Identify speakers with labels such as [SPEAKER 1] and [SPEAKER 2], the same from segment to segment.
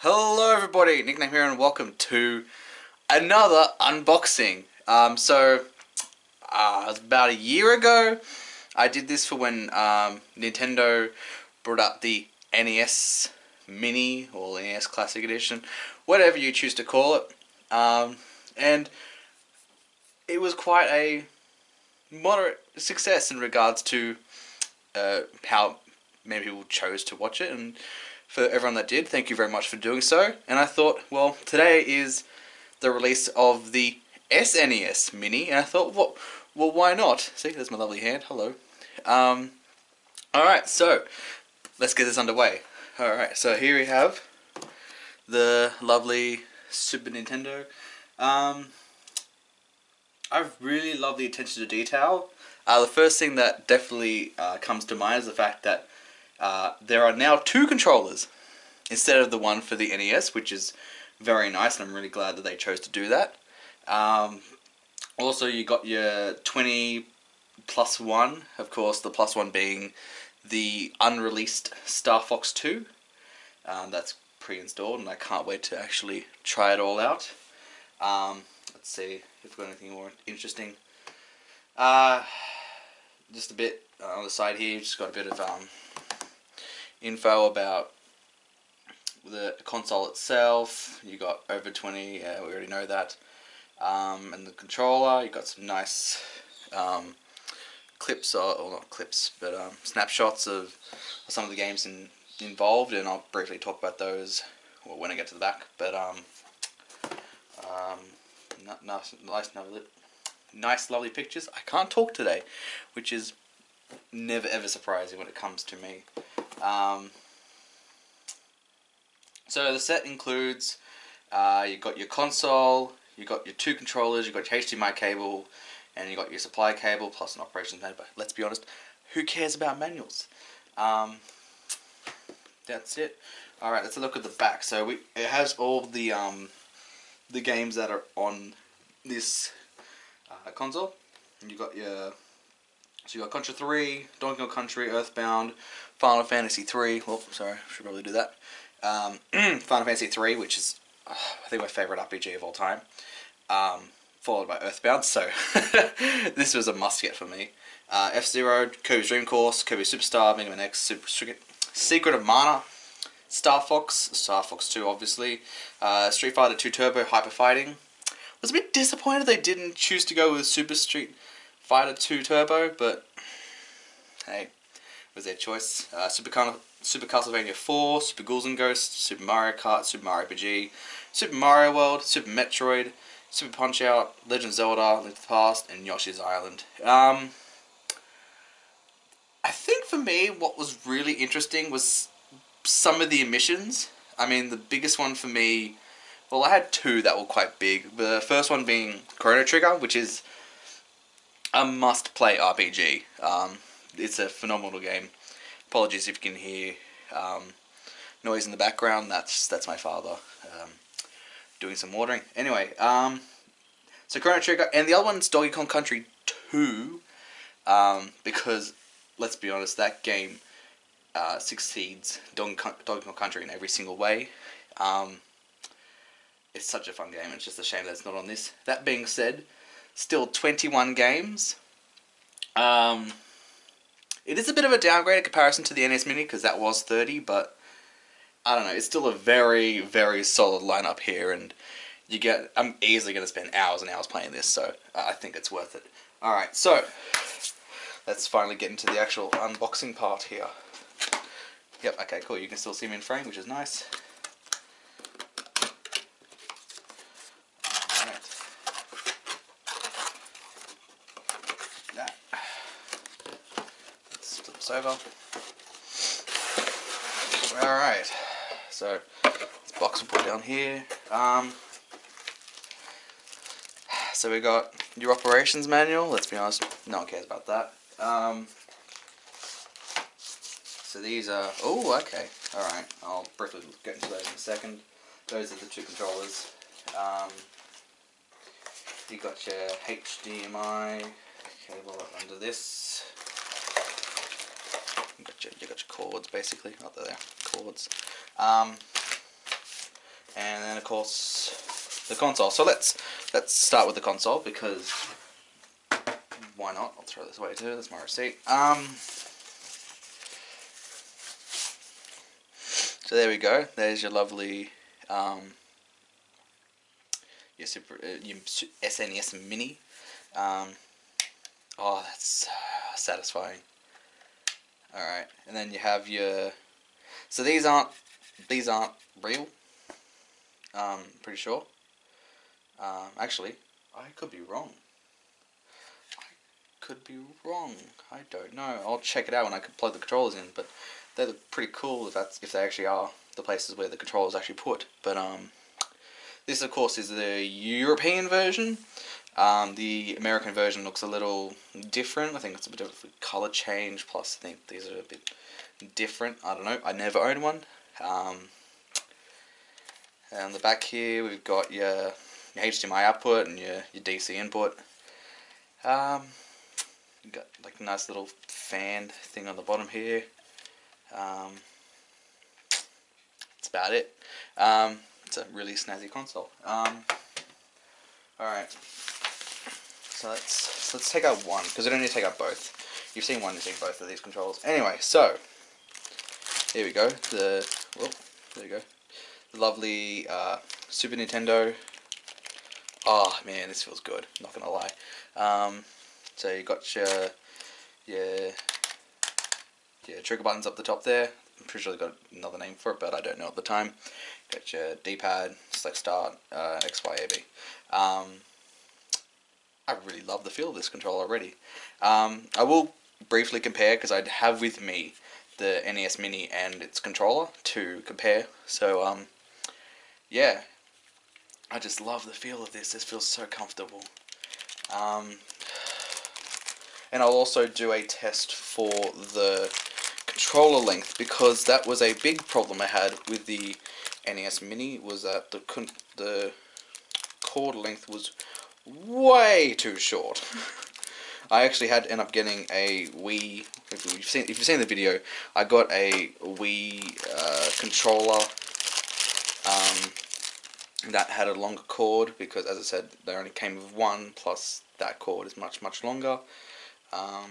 [SPEAKER 1] Hello everybody, Nickname here and welcome to another unboxing. It was about a year ago I did this for when Nintendo brought up the NES Mini or NES Classic Edition, whatever you choose to call it. And it was quite a moderate success in regards to how many people chose to watch it, and for everyone that did, thank you very much for doing so. And I thought, well, today is the release of the SNES Mini, and I thought, well, why not? See, there's my lovely hand. Hello. Alright, so let's get this underway. Alright, so here we have the lovely Super Nintendo. I really love the attention to detail. The first thing that definitely comes to mind is the fact that there are now two controllers instead of the one for the NES, which is very nice, and I'm really glad that they chose to do that. Also, you got your 20 plus 1, of course, the plus 1 being the unreleased Star Fox 2. That's pre-installed, and I can't wait to actually try it all out. Let's see if we've got anything more interesting. Just a bit on the side here, just got a bit of info about the console itself. You got over 20, we already know that. And the controller, you got some nice clips, or not clips, but snapshots of some of the games involved, and I'll briefly talk about those when I get to the back. But nice, lovely pictures. I can't talk today, which is never ever surprising when it comes to me. So the set includes, you got your console, you got your two controllers, you got your HDMI cable, and you got your supply cable plus an operations manual. But let's be honest, who cares about manuals? That's it. All right, let's look at the back. So it has all the games that are on this console. You got your Contra 3, Donkey Kong Country, Earthbound, Final Fantasy 3. Oh, sorry, should probably do that. Final Fantasy 3, which is I think my favorite RPG of all time. Followed by Earthbound, so this was a must get for me. F-Zero, Kirby's Dream Course, Kirby Superstar, Mega Man X, Secret of Mana, Star Fox 2 obviously, Street Fighter 2 Turbo Hyper Fighting. Was a bit disappointed they didn't choose to go with Super Street Fighter 2 Turbo, but hey, it was their choice. Super Castlevania 4, Super Ghouls and Ghosts, Super Mario Kart, Super Mario RPG, Super Mario World, Super Metroid, Super Punch-Out, Legend of Zelda, Link to the Past, and Yoshi's Island. I think for me, what was really interesting was some of the emissions. I mean, the biggest one for me, well, I had two that were quite big. The first one being Chrono Trigger, which is a must-play RPG. It's a phenomenal game. Apologies if you can hear noise in the background. That's my father doing some watering. Anyway, so Chrono Trigger, and the other one's Donkey Kong Country 2, because let's be honest, that game succeeds Donkey Kong Country in every single way. It's such a fun game. It's just a shame that it's not on this. That being said, still 21 games. It is a bit of a downgrade in comparison to the NES Mini, because that was 30, but I don't know, it's still a very, very solid lineup here, and I'm easily going to spend hours and hours playing this, so I think it's worth it. Alright, so let's finally get into the actual unboxing part here. Yep, okay, cool, you can still see me in frame, which is nice. Alright. That. Let's flip this over. Alright, so this box will put down here. So we got your operations manual. Let's be honest, no one cares about that. So these are, oh, okay, alright, I'll briefly get into those in a second. Those are the two controllers. You got your HDMI cable under this. You got your cords basically, not there, cords. and then of course the console. So let's start with the console, because why not? I'll throw this away too. That's my receipt. So there we go. There's your lovely your SNES Mini. Oh, that's satisfying. All right, and then you have your. So these aren't real. Pretty sure. Actually, I could be wrong. I don't know. I'll check it out when I can plug the controllers in. But they look pretty cool if they actually are the places where the controllers actually put. But this of course is the European version. The American version looks a little different. I think it's a bit of a color change. Plus, I think these are a bit different. I don't know. I never owned one. And on the back here, we've got your HDMI output and your DC input. You've got like a nice little fan thing on the bottom here. That's about it. It's a really snazzy console. Alright. So let's take out one, because we don't need to take out both. You've seen one, you've seen both of these controls. Anyway, so here we go. There we go. The lovely Super Nintendo. Oh man, this feels good. Not gonna lie. So you got your trigger buttons up the top there. I'm pretty sure they got another name for it, but I don't know at the time. Got your D-pad, select start, X, Y, A, B. I really love the feel of this controller already. I will briefly compare, because I have with me the NES Mini and its controller to compare. So yeah, I just love the feel of this. This feels so comfortable. And I'll also do a test for the controller length, because that was a big problem I had with the NES Mini, was that the cord length was way too short. I actually had to end up getting a Wii. If you've seen the video, I got a Wii controller that had a longer cord, because, as I said, they only came with one. Plus, that cord is much longer. Alright,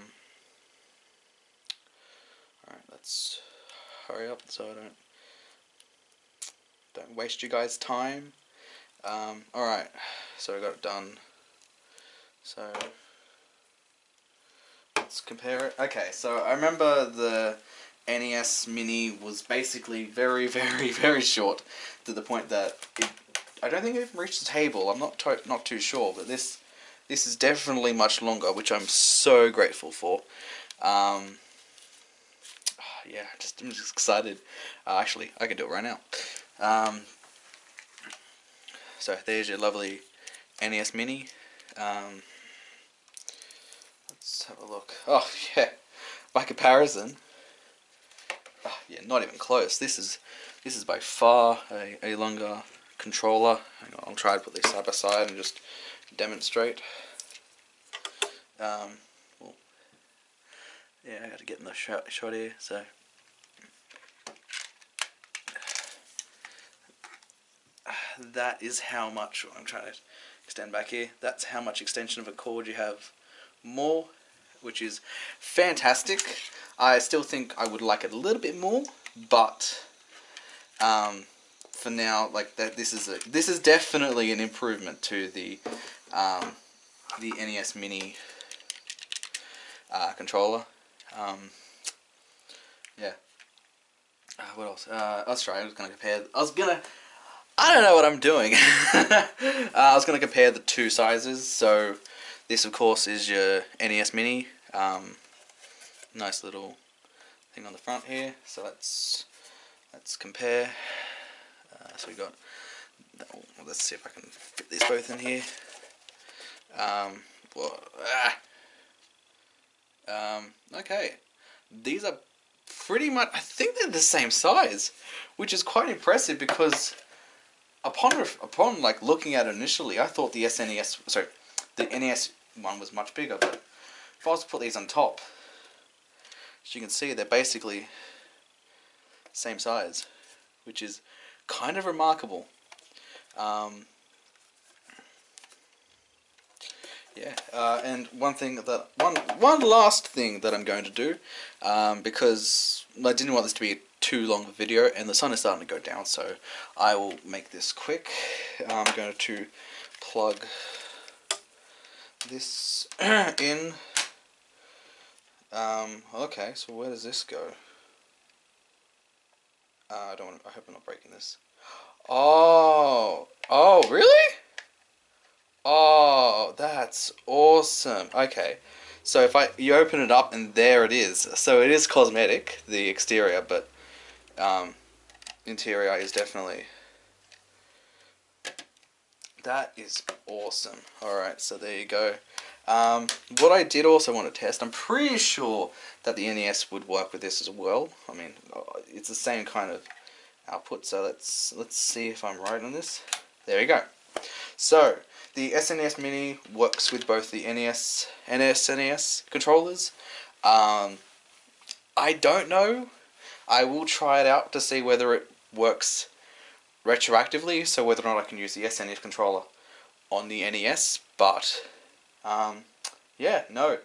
[SPEAKER 1] let's hurry up so I don't waste you guys' time. Alright, so I got it done. So let's compare it. Okay, so I remember the NES Mini was basically very, very, very short, to the point that I don't think it even reached the table. I'm not too sure, but this is definitely much longer, which I'm so grateful for. Yeah, I'm just excited. Actually, I can do it right now. So there's your lovely NES Mini. Let's have a look. Oh yeah, by comparison, yeah, not even close. This is by far a longer controller. Hang on, I'll try to put these side by side and just demonstrate. Well, yeah, I got to get in the shot here. So that is how much. I'm trying to extend back here. That's how much extension of a cord you have more, which is fantastic. I still think I would like it a little bit more, but for now, like that, this is definitely an improvement to the NES Mini controller. Yeah. What else? Let's try. I don't know what I'm doing. I was going to compare the two sizes. So this, of course, is your NES Mini. Nice little thing on the front here. So let's compare. So we got. Let's see if I can fit these both in here. Okay. These are pretty much. I think they're the same size, which is quite impressive, because upon like looking at it initially, I thought the NES one was much bigger. But if I was to put these on top, as you can see, they're basically same size, which is kind of remarkable. Yeah, and one last thing that I'm going to do, because I didn't want this to be too long a video, and the sun is starting to go down, so I will make this quick. I'm going to plug this in. Okay, so where does this go? I hope I'm not breaking this. Oh, really? Oh, that's awesome. Okay, so if you open it up and there it is. So it is cosmetic, the exterior, but interior is definitely. That is awesome. Alright, so there you go. What I did also want to test, I'm pretty sure that the NES would work with this as well. I mean, it's the same kind of output, so let's see if I'm right on this. There you go. So, the SNES Mini works with both the NES and SNES controllers. I don't know. I will try it out to see whether it works retroactively, so whether or not I can use the SNES controller on the NES, but yeah, no,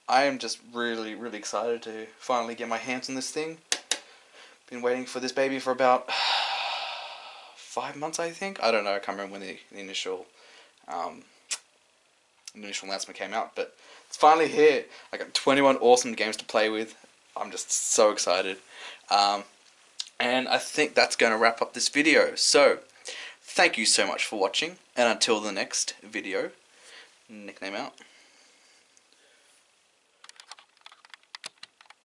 [SPEAKER 1] I am just really, really excited to finally get my hands on this thing. Been waiting for this baby for about 5 months, I think. I don't know, I can't remember when the initial announcement came out, but it's finally here. I got 21 awesome games to play with. I'm just so excited. And I think that's going to wrap up this video. So, thank you so much for watching, and until the next video, nickname out.